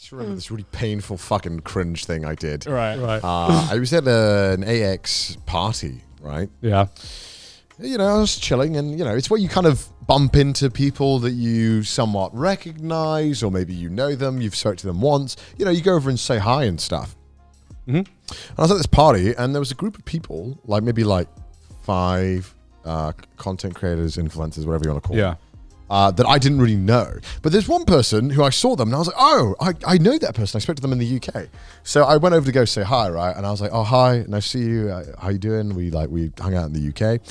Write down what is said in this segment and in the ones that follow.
just remember this really painful fucking cringe thing I did. Right. I was at an AX party, right? Yeah. You know, I was chilling, and, you know, it's where you kind of bump into people that you somewhat recognize, or maybe you know them, you've spoke to them once. You know, you go over and say hi and stuff. Mm-hmm. And I was at this party, and there was a group of people, like maybe like 5 content creators, influencers, whatever you want to call them. That I didn't really know. But there's one person who I saw them and I was like, oh, I know that person. I spoke to them in the UK. So I went over to go say hi, right? And I was like, oh, hi, nice to see you. How you doing? We hung out in the UK.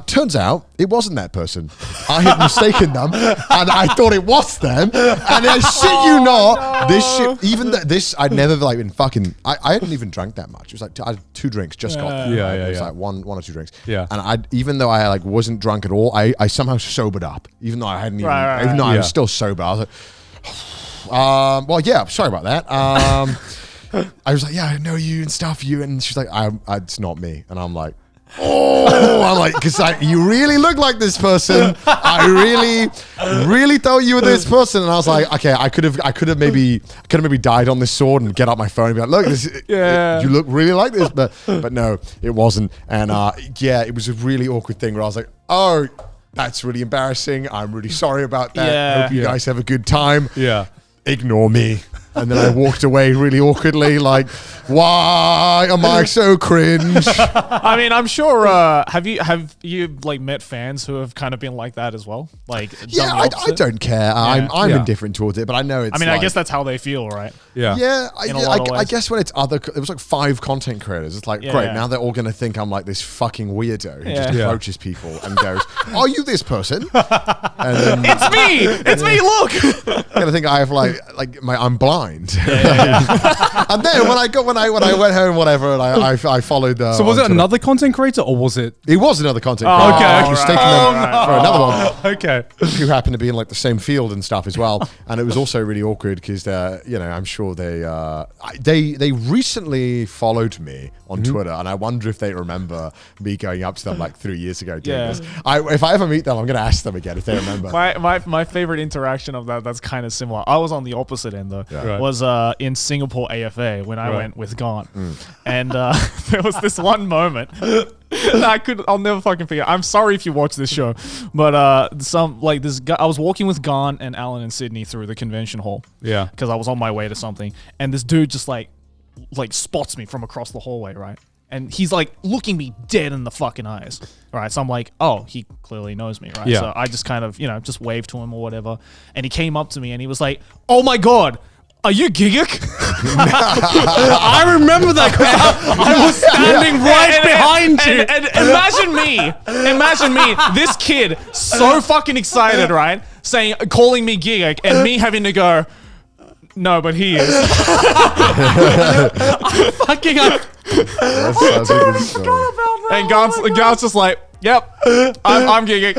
Turns out it wasn't that person. I had mistaken them and I thought it was them. And I shit you not, this shit, even this, I'd never like been fucking, I hadn't even drank that much. It was like I had 2 drinks, just got Yeah. It was like one or 2 drinks. Yeah. And even though I like wasn't drunk at all, I somehow sobered up, even though I hadn't even though I was still sober. I was like, well, yeah, sorry about that. I was like, yeah, I know you and stuff. And she's like, it's not me. And I'm like, oh, I'm like, because you really look like this person. I really thought you were this person. And I was like, okay, I could have maybe died on this sword and get out my phone and be like, look, you look really like this, but no, it wasn't. And it was a really awkward thing where I was like, oh, that's really embarrassing. I'm really sorry about that. Yeah. Hope you guys have a good time. Yeah. Ignore me. And then I walked away really awkwardly, like, why am I so cringe? I mean, I'm sure. Have you like met fans who have kind of been like that as well? Like, Yeah, I don't care. I'm indifferent towards it, but I know it's. I mean, like, I guess that's how they feel, right? Yeah. Yeah, In a lot of I ways. guess when it's it was like 5 content creators. It's like, great, now they're all going to think I'm like this fucking weirdo who just approaches people and goes, are you this person? And then It's me. Look. I think I have I'm blind. And then when I went home, whatever, and I followed. So was it another content creator or was it? It was another content Oh, creator. okay. I was mistaken them for another one. Okay. Who happened to be in like the same field and stuff as well. And it was also really awkward because I'm sure they recently followed me on Twitter, and I wonder if they remember me going up to them like 3 years ago doing this. If I ever meet them, I'm gonna ask them again if they remember. My favorite interaction of that's kind of similar. I was on the opposite end though. Yeah. Right. Was in Singapore AFA when I went with Gaunt, and there was this one moment. I'll never fucking forget. I'm sorry if you watch this show, but this guy. I was walking with Gaunt and Alan and Sydney through the convention hall. Yeah. Because I was on my way to something, and this dude just like spots me from across the hallway, right? And he's like looking me dead in the fucking eyes, right? So I'm like, oh, he clearly knows me, right? Yeah. So I just kind of, just waved to him or whatever, and he came up to me and he was like, oh my god, are you Gigguk? I remember that because I was standing right behind you. And imagine me, this kid, so fucking excited, right? Calling me Gigguk, and me having to go, no, but he is. And Gaunt's just like, yep, I'm Gigguk.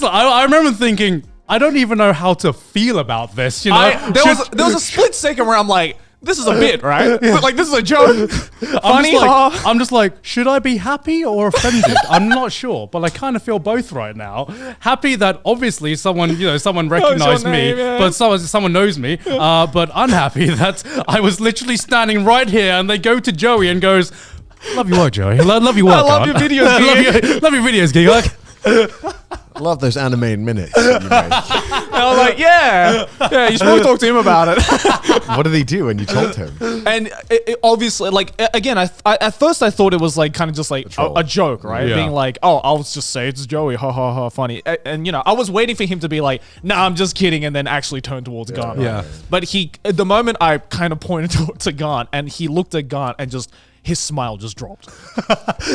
I remember thinking, I don't even know how to feel about this. You know, there was a split second where I'm like, this is a bit, right? Like, this is a joke. Funny. I'm just like, should I be happy or offended? I'm not sure, but I kind of feel both right now. Happy that obviously someone recognized me, but someone knows me. But unhappy that I was literally standing right here, and they go to Joey and goes, "Love your work, Joey. Love your work. I love your videos, Gigguk. love your videos, Gigguk." I love those animated minutes that you make. And I was like, yeah, you should probably talk to him about it. What did he do when you told him? And it obviously, like, again, at first I thought it was like kind of just like a joke, right? Yeah. Being like, oh, I'll just say it's Joey, ha ha ha, funny. And I was waiting for him to be like, nah, I'm just kidding, and then actually turn towards Gaunt. Yeah. But the moment I kind of pointed to Gaunt, and he looked at Gaunt and just, his smile just dropped.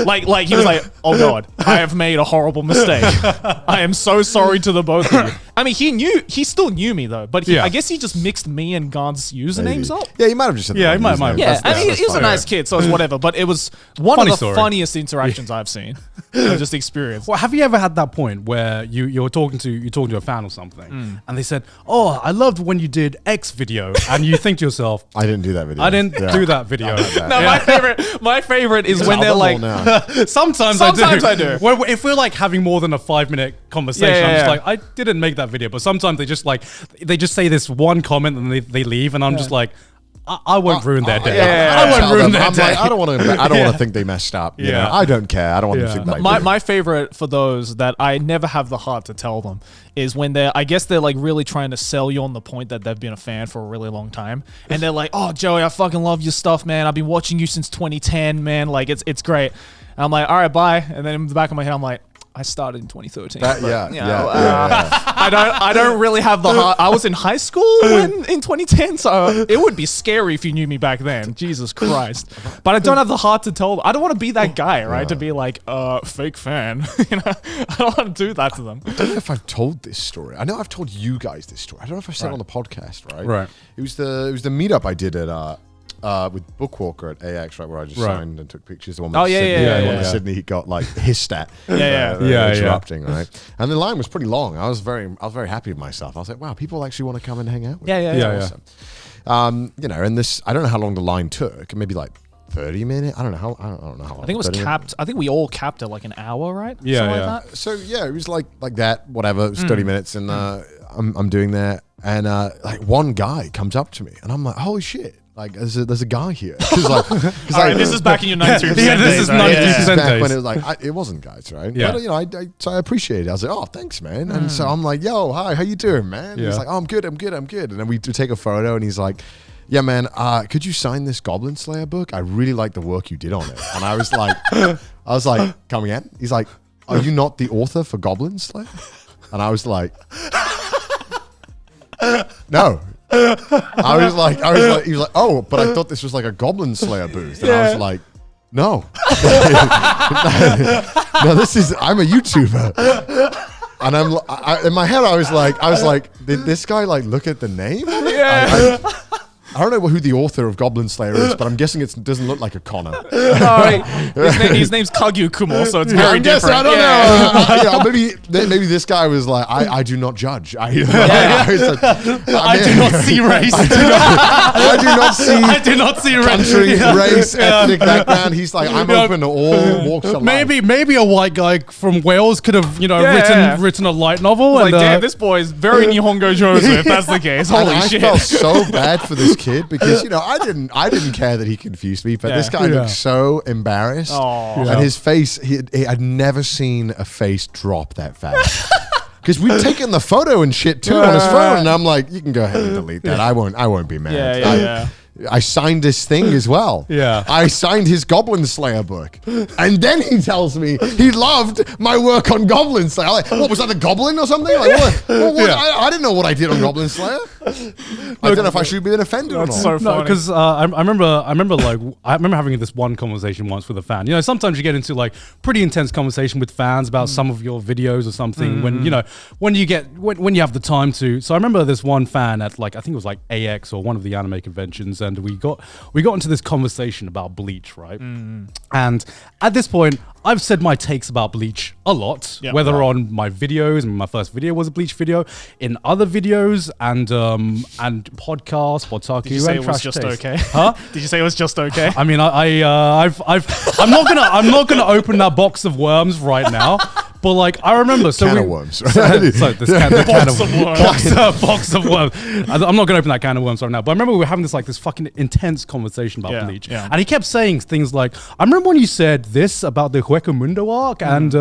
like he was like, oh god, I have made a horrible mistake. I am so sorry to the both of you. I mean, he still knew me though, but I guess he just mixed me and Gaunt's usernames up. Yeah, he might have just said Yeah, he might have. Yeah, and he was a nice kid, so it's whatever. But it was one Funny of the story. funniest interactions I've seen. I just experienced. Well, have you ever had that point where you're talking to a fan or something, and they said, "Oh, I loved when you did X video," and you think to yourself, I didn't do that video. "I didn't do that video." No, my favorite is when they're like, Sometimes I do. If we're like having more than a 5-minute conversation, I'm just like, I didn't make that that video, but sometimes they just say this one comment and they leave, and I'm just like, I won't ruin their day. I won't ruin their day. Like, I don't want to think they messed up. You know? I don't care. I don't want them to think that. My favorite for those that I never have the heart to tell them is when they're like really trying to sell you on the point that they've been a fan for a really long time, and they're like, "Oh, Joey, I fucking love your stuff, man. I've been watching you since 2010, man. Like it's great." And I'm like, "All right, bye." And then in the back of my head, I'm like, I started in 2013. I don't really have the heart. I was in high school in 2010, so it would be scary if you knew me back then. Jesus Christ. But I don't have the heart to tell them. I don't want to be that guy, right? To be like, fake fan. You know, I don't want to do that to them. I don't know if I've told this story. I know I've told you guys this story. I don't know if I've said it on the podcast, right? Right. It was the meetup I did at with Bookwalker at AX, right, where I just signed and took pictures. The one with Sydney got like hissed at. Interrupting, right? And the line was pretty long. I was very happy with myself. I was like, wow, people actually want to come and hang out with me. Awesome. You know, and this, I don't know how long the line took. Maybe like 30 minutes. I don't know how long. I think it was capped. I think we all capped at like an hour, right? Yeah, something like that. So yeah, it was like that. Whatever. It was 30 minutes, and I'm doing that, and like one guy comes up to me, and I'm like, holy shit. Like there's a guy here. This is back in your 92% days. This is 92% back days. when it was like it wasn't guys, right? Yeah. But you know, so I appreciate it. I was like, oh, thanks, man. And so I'm like, yo, hi, how you doing, man? He's like, oh, I'm good. And then we take a photo, and he's like, yeah, man, could you sign this Goblin Slayer book? I really like the work you did on it. And I was like, come again? He's like, are you not the author for Goblin Slayer? And I was like, no. I was like, he was like, oh, but I thought this was like a Goblin Slayer booth. And I was like, no. No, I'm a YouTuber. And in my head, I was like, did this guy like look at the name? I don't know who the author of Goblin Slayer is, but I'm guessing it doesn't look like a Connor. His name's Gigguk Kumo, so it's very different. I don't know. Maybe this guy was like, I do not judge. I do not see race. I do not see country, race, ethnic background. He's like, I'm open to all walks of life. Maybe a white guy from Wales could have, written a light novel. Like, damn, this boy is very Nihongo Joseph. That's the case. Holy shit! I felt so bad for this kid because I didn't care that he confused me, but this guy looked so embarrassed, and his face, I'd never seen a face drop that fast. Because we've taken the photo and shit too on his phone, and I'm like, you can go ahead and delete that. I won't be mad. I signed this thing as well. Yeah. I signed his Goblin Slayer book. And then he tells me he loved my work on Goblin Slayer. Like, what, was that a goblin or something? Like, what? I didn't know what I did on Goblin Slayer. I don't know if I should be offended or not. So funny. Because I remember having this one conversation once with a fan. You know, sometimes you get into like pretty intense conversation with fans about some of your videos or something when you have the time to. So I remember this one fan at like, I think it was like AX or one of the anime conventions, and we got into this conversation about Bleach, right? And at this point, I've said my takes about Bleach a lot, whether on my videos, and my first video was a Bleach video, in other videos, and podcasts, Botaku, Did you say and it was Trash just Taste. okay? Huh? Did you say it was just okay? I mean, I'm not gonna open that box of worms right now. But like, I remember, can of worms. Box of worms. I'm not gonna open that can of worms right now. But I remember we were having this fucking intense conversation about Bleach, and he kept saying things like, "I remember when you said this about the Hueco Mundo arc, and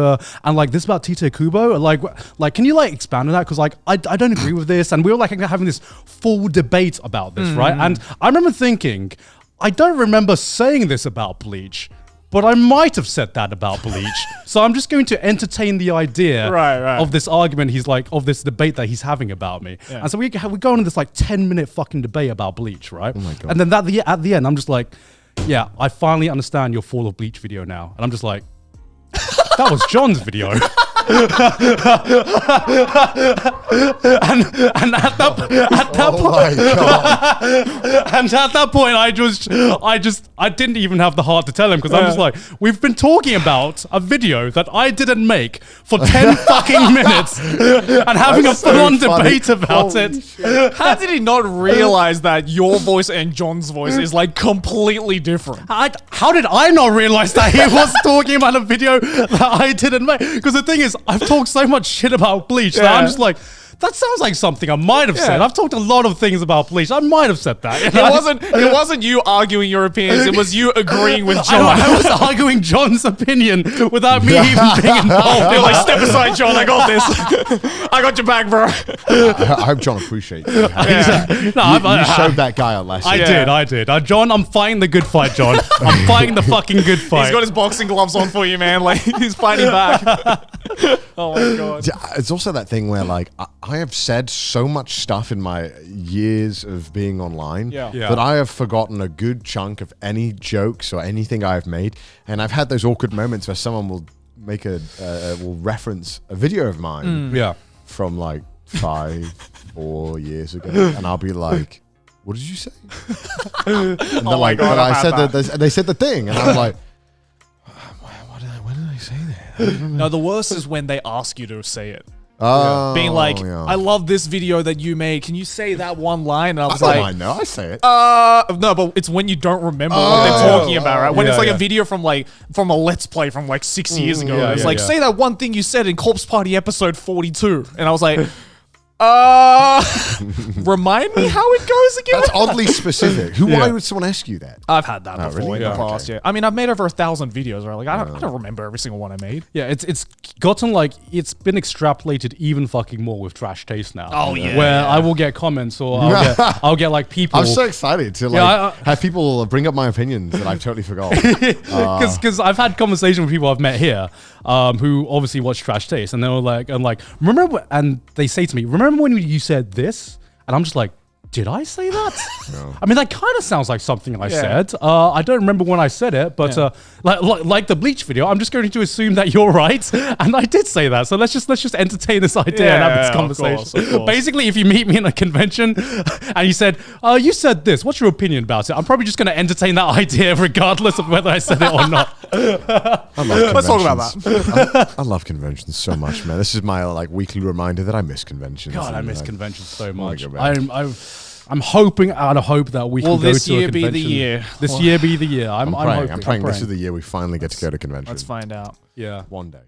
like this about Tite Kubo. Like, can you like expand on that? Because like, I don't agree with this." And we were like having this full debate about this, right? And I remember thinking, I don't remember saying this about Bleach, but I might have said that about Bleach. So I'm just going to entertain the idea of this argument of this debate that he's having about me. Yeah. And so we go on this like 10-minute fucking debate about Bleach, right? Oh my God. And then at the end, I'm just like, yeah, I finally understand your Fall of Bleach video now. And I'm just like, that was John's video. and at that point, I didn't even have the heart to tell him, because I'm just like, we've been talking about a video that I didn't make for 10 fucking minutes and having a full-on debate about it. How did he not realize that your voice and John's voice is like completely different? How did I not realize that he was talking about a video that I didn't make? Because the thing is, I've talked so much shit about Bleach that I'm just like, that sounds like something I might have said. I've talked a lot of things about bleach. I might have said that. It wasn't you arguing your opinions. It was you agreeing with John. I was arguing John's opinion without me even being involved. You're like, step aside, John. I got this. I got your back, bro. I hope John appreciates you. You showed that guy a lesson. I did. John, I'm fighting the good fight, John. I'm fighting the fucking good fight. He's got his boxing gloves on for you, man. Like, he's fighting back. Oh my god. It's also that thing where like I have said so much stuff in my years of being online that I have forgotten a good chunk of any jokes or anything I've made, and I've had those awkward moments where someone will make will reference a video of mine from like 4 years ago, and I'll be like, what did you say? And they're like, God, I said that they said the thing, and I'm like, when did I say that? No, the worst is when they ask you to say it. Being like, I love this video that you made. Can you say that one line? And I was I know, I say it. No, but it's when you don't remember what they're talking about, right? When it's like a video from a Let's Play from like 6 years ago. It's like, say that one thing you said in Corpse Party episode 42. And I was like, remind me how it goes again? That's oddly specific. Why would someone ask you that? I've had that before really? in the past, I mean, I've made over 1,000 videos, right? Like, I don't remember every single one I made. Yeah, it's gotten like, it's been extrapolated even fucking more with Trash Taste now. Oh, yeah. Where I will get comments or I'll get like people. I'm so excited to have people bring up my opinions that I've totally forgot. Because I've had conversations with people I've met here who obviously watch Trash Taste, and they were like, remember, and they say to me, remember when you said this? And I'm just like, did I say that? No. I mean, that kind of sounds like something I said. I don't remember when I said it, but like the Bleach video, I'm just going to assume that you're right, and I did say that. So let's just entertain this idea and have this conversation. Of course. Basically, if you meet me in a convention and you said, you said this, what's your opinion about it? I'm probably just going to entertain that idea regardless of whether I said it or not. Let's talk about that. I love conventions so much, man. This is my like weekly reminder that I miss conventions. God, I miss conventions so much. I'm hoping out of hope that we can go to a convention. Will this year be the year? This year be the year. I'm praying. This is the year we finally get to go to convention. Let's find out. Yeah. One day.